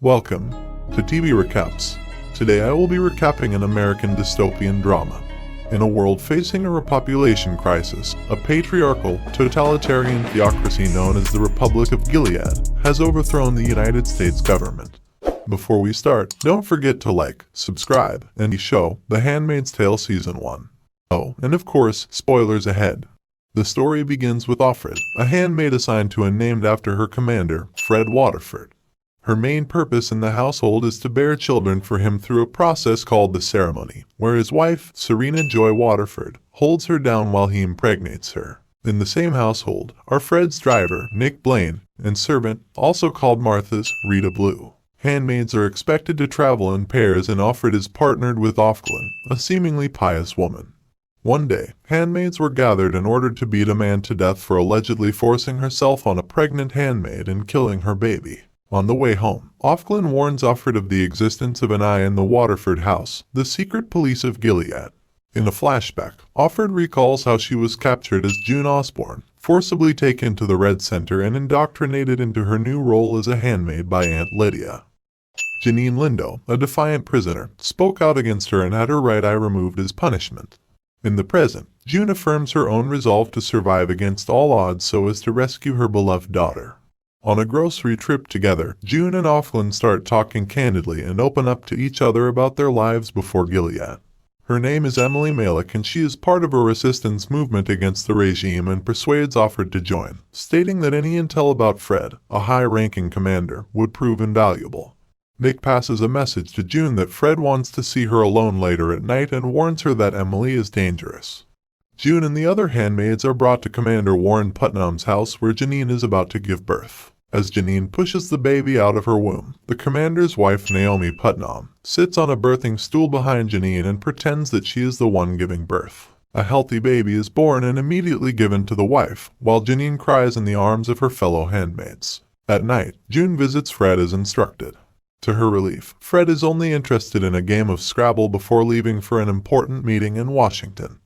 Welcome to TV Recaps. Today I will be recapping an American dystopian drama. In a world facing a repopulation crisis, a patriarchal, totalitarian theocracy known as the Republic of Gilead has overthrown the United States government. Before we start, don't forget to like, subscribe, and show The Handmaid's Tale Season 1. Oh, and of course, spoilers ahead. The story begins with Offred, a handmaid assigned to and named after her commander, Fred Waterford. Her main purpose in the household is to bear children for him through a process called the ceremony, where his wife, Serena Joy Waterford, holds her down while he impregnates her. In the same household are Fred's driver, Nick Blaine, and servant, also called Martha's, Rita Blue. Handmaids are expected to travel in pairs, and Offred is partnered with Offred, a seemingly pious woman. One day, handmaids were gathered in order to beat a man to death for allegedly forcing herself on a pregnant handmaid and killing her baby. On the way home, Offred warns Offred of the existence of an eye in the Waterford house, the secret police of Gilead. In a flashback, Offred recalls how she was captured as June Osborne, forcibly taken to the Red Center and indoctrinated into her new role as a handmaid by Aunt Lydia. Janine Lindo, a defiant prisoner, spoke out against her and had her right eye removed as punishment. In the present, June affirms her own resolve to survive against all odds so as to rescue her beloved daughter. On a grocery trip together, June and Offred start talking candidly and open up to each other about their lives before Gilead. Her name is Emily Malick and she is part of a resistance movement against the regime and persuades Offred to join, stating that any intel about Fred, a high-ranking commander, would prove invaluable. Nick passes a message to June that Fred wants to see her alone later at night and warns her that Emily is dangerous. June and the other handmaids are brought to Commander Warren Putnam's house where Janine is about to give birth. As Janine pushes the baby out of her womb, the commander's wife Naomi Putnam sits on a birthing stool behind Janine and pretends that she is the one giving birth. A healthy baby is born and immediately given to the wife, while Janine cries in the arms of her fellow handmaids. At night, June visits Fred as instructed. To her relief, Fred is only interested in a game of Scrabble before leaving for an important meeting in Washington.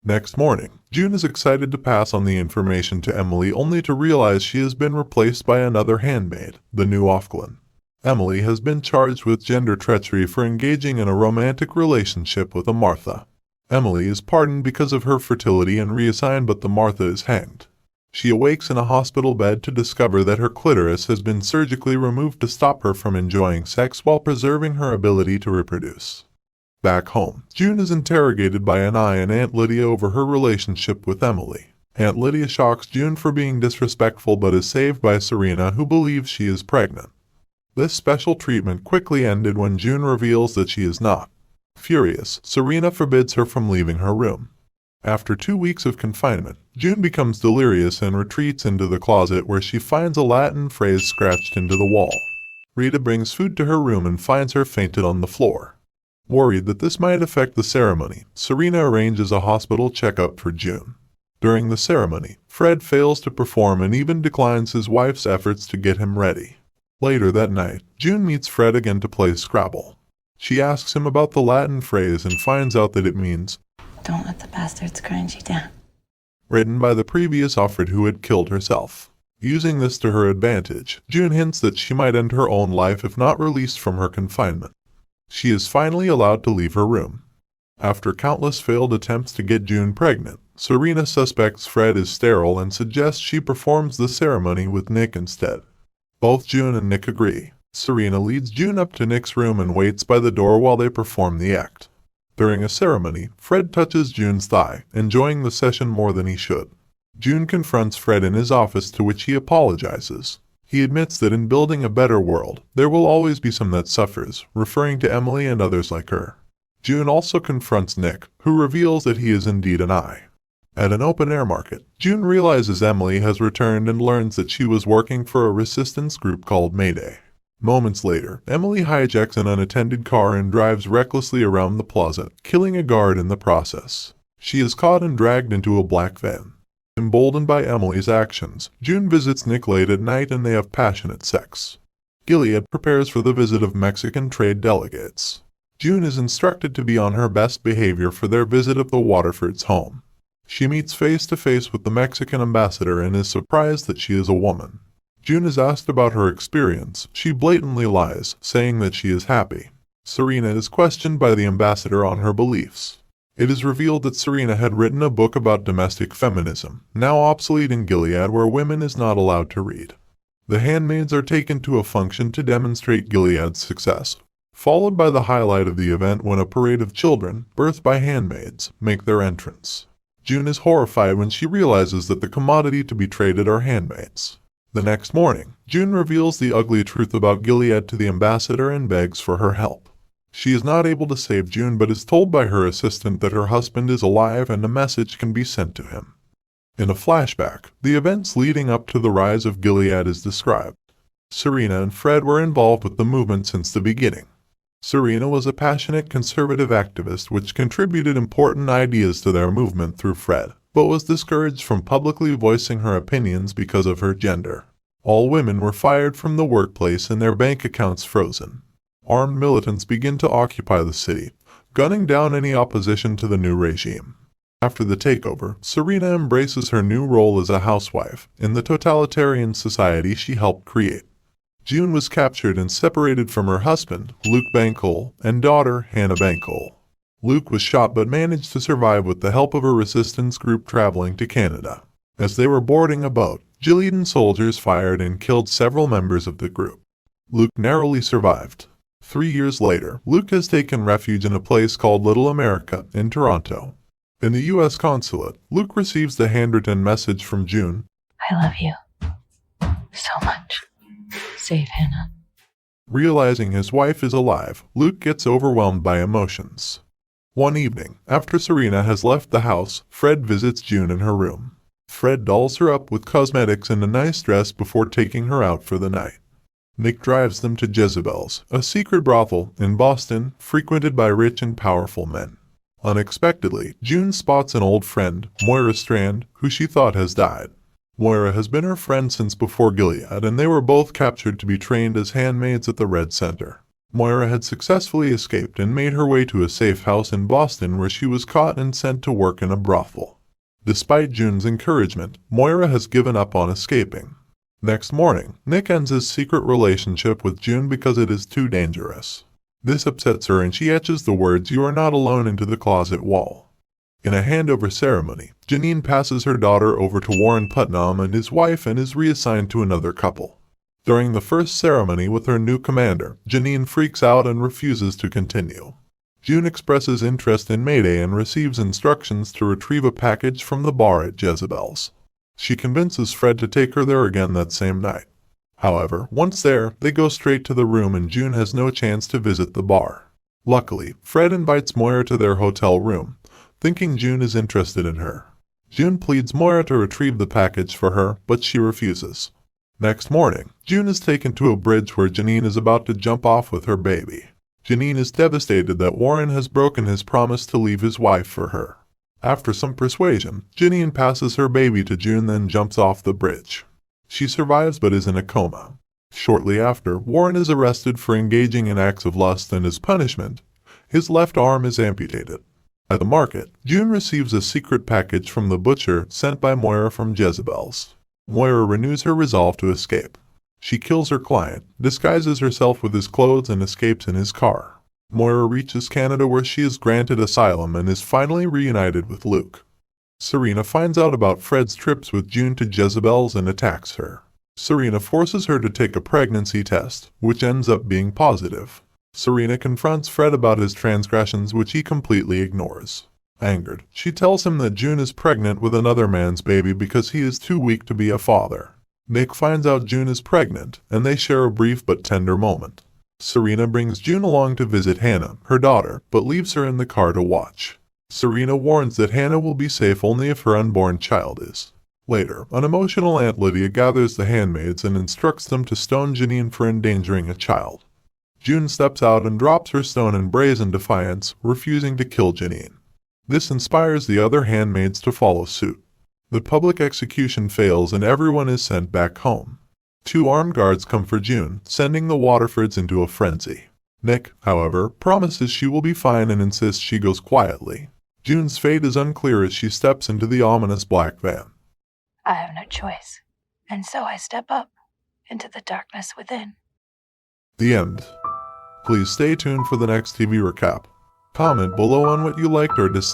Next morning, June is excited to pass on the information to Emily only to realize she has been replaced by another handmaid, the new Offred. Emily has been charged with gender treachery for engaging in a romantic relationship with a Martha. Emily is pardoned because of her fertility and reassigned, but the Martha is hanged. She awakes in a hospital bed to discover that her clitoris has been surgically removed to stop her from enjoying sex while preserving her ability to reproduce. Back home, June is interrogated by Anai and Aunt Lydia over her relationship with Emily. Aunt Lydia shocks June for being disrespectful but is saved by Serena, who believes she is pregnant. This special treatment quickly ended when June reveals that she is not. Furious, Serena forbids her from leaving her room. After 2 weeks of confinement, June becomes delirious and retreats into the closet where she finds a Latin phrase scratched into the wall. Rita brings food to her room and finds her fainted on the floor. Worried that this might affect the ceremony, Serena arranges a hospital checkup for June. During the ceremony, Fred fails to perform and even declines his wife's efforts to get him ready. Later that night, June meets Fred again to play Scrabble. She asks him about the Latin phrase and finds out that it means, "Don't let the bastards grind you down." Written by the previous Offred who had killed herself. Using this to her advantage, June hints that she might end her own life if not released from her confinement. She is finally allowed to leave her room. After countless failed attempts to get June pregnant, Serena suspects Fred is sterile and suggests she performs the ceremony with Nick instead. Both June and Nick agree. Serena leads June up to Nick's room and waits by the door while they perform the act. During a ceremony, Fred touches June's thigh, enjoying the session more than he should. June confronts Fred in his office, to which he apologizes. He admits that in building a better world, there will always be some that suffers, referring to Emily and others like her. June also confronts Nick, who reveals that he is indeed an eye. At an open-air market, June realizes Emily has returned and learns that she was working for a resistance group called Mayday. Moments later, Emily hijacks an unattended car and drives recklessly around the plaza, killing a guard in the process. She is caught and dragged into a black van. Emboldened by Emily's actions, June visits Nick late at night and they have passionate sex. Gilead prepares for the visit of Mexican trade delegates. June is instructed to be on her best behavior for their visit of the Waterfords' home. She meets face to face with the Mexican ambassador and is surprised that she is a woman. June is asked about her experience. She blatantly lies, saying that she is happy. Serena is questioned by the ambassador on her beliefs. It is revealed that Serena had written a book about domestic feminism, now obsolete in Gilead where women is not allowed to read. The handmaids are taken to a function to demonstrate Gilead's success, followed by the highlight of the event when a parade of children, birthed by handmaids, make their entrance. June is horrified when she realizes that the commodity to be traded are handmaids. The next morning, June reveals the ugly truth about Gilead to the ambassador and begs for her help. She is not able to save June but is told by her assistant that her husband is alive and a message can be sent to him. In a flashback, the events leading up to the rise of Gilead is described. Serena and Fred were involved with the movement since the beginning. Serena was a passionate conservative activist which contributed important ideas to their movement through Fred, but was discouraged from publicly voicing her opinions because of her gender. All women were fired from the workplace and their bank accounts frozen. Armed militants begin to occupy the city, gunning down any opposition to the new regime. After the takeover, Serena embraces her new role as a housewife in the totalitarian society she helped create. June was captured and separated from her husband, Luke Bankole, and daughter, Hannah Bankole. Luke was shot but managed to survive with the help of a resistance group traveling to Canada. As they were boarding a boat, Gilead soldiers fired and killed several members of the group. Luke narrowly survived. 3 years later, Luke has taken refuge in a place called Little America in Toronto. In the U.S. consulate, Luke receives the handwritten message from June. I love you so much. Save Hannah. Realizing his wife is alive, Luke gets overwhelmed by emotions. One evening, after Serena has left the house, Fred visits June in her room. Fred dolls her up with cosmetics and a nice dress before taking her out for the night. Nick drives them to Jezebel's, a secret brothel in Boston frequented by rich and powerful men. Unexpectedly, June spots an old friend, Moira Strand, who she thought has died. Moira has been her friend since before Gilead, and they were both captured to be trained as handmaids at the Red Center. Moira had successfully escaped and made her way to a safe house in Boston where she was caught and sent to work in a brothel. Despite June's encouragement, Moira has given up on escaping. Next morning, Nick ends his secret relationship with June because it is too dangerous. This upsets her and she etches the words "You are not alone" into the closet wall. In a handover ceremony, Janine passes her daughter over to Warren Putnam and his wife and is reassigned to another couple. During the first ceremony with her new commander, Janine freaks out and refuses to continue. June expresses interest in Mayday and receives instructions to retrieve a package from the bar at Jezebel's. She convinces Fred to take her there again that same night. However, once there, they go straight to the room and June has no chance to visit the bar. Luckily, Fred invites Moira to their hotel room, thinking June is interested in her. June pleads Moira to retrieve the package for her, but she refuses. Next morning, June is taken to a bridge where Janine is about to jump off with her baby. Janine is devastated that Warren has broken his promise to leave his wife for her. After some persuasion, Janine passes her baby to June then jumps off the bridge. She survives but is in a coma. Shortly after, Warren is arrested for engaging in acts of lust and as punishment, his left arm is amputated. At the market, June receives a secret package from the butcher sent by Moira from Jezebel's. Moira renews her resolve to escape. She kills her client, disguises herself with his clothes and escapes in his car. Moira reaches Canada where she is granted asylum and is finally reunited with Luke. Serena finds out about Fred's trips with June to Jezebel's and attacks her. Serena forces her to take a pregnancy test, which ends up being positive. Serena confronts Fred about his transgressions which he completely ignores. Angered, she tells him that June is pregnant with another man's baby because he is too weak to be a father. Nick finds out June is pregnant, and they share a brief but tender moment. Serena brings June along to visit Hannah, her daughter, but leaves her in the car to watch. Serena warns that Hannah will be safe only if her unborn child is. Later, an emotional Aunt Lydia gathers the handmaids and instructs them to stone Janine for endangering a child. June steps out and drops her stone in brazen defiance, refusing to kill Janine. This inspires the other handmaids to follow suit. The public execution fails and everyone is sent back home. 2 armed guards come for June, sending the Waterfords into a frenzy. Nick, however, promises she will be fine and insists she goes quietly. June's fate is unclear as she steps into the ominous black van. I have no choice, and so I step up. into the darkness within. The end. Please stay tuned for the next TV recap. Comment below on what you liked or disliked.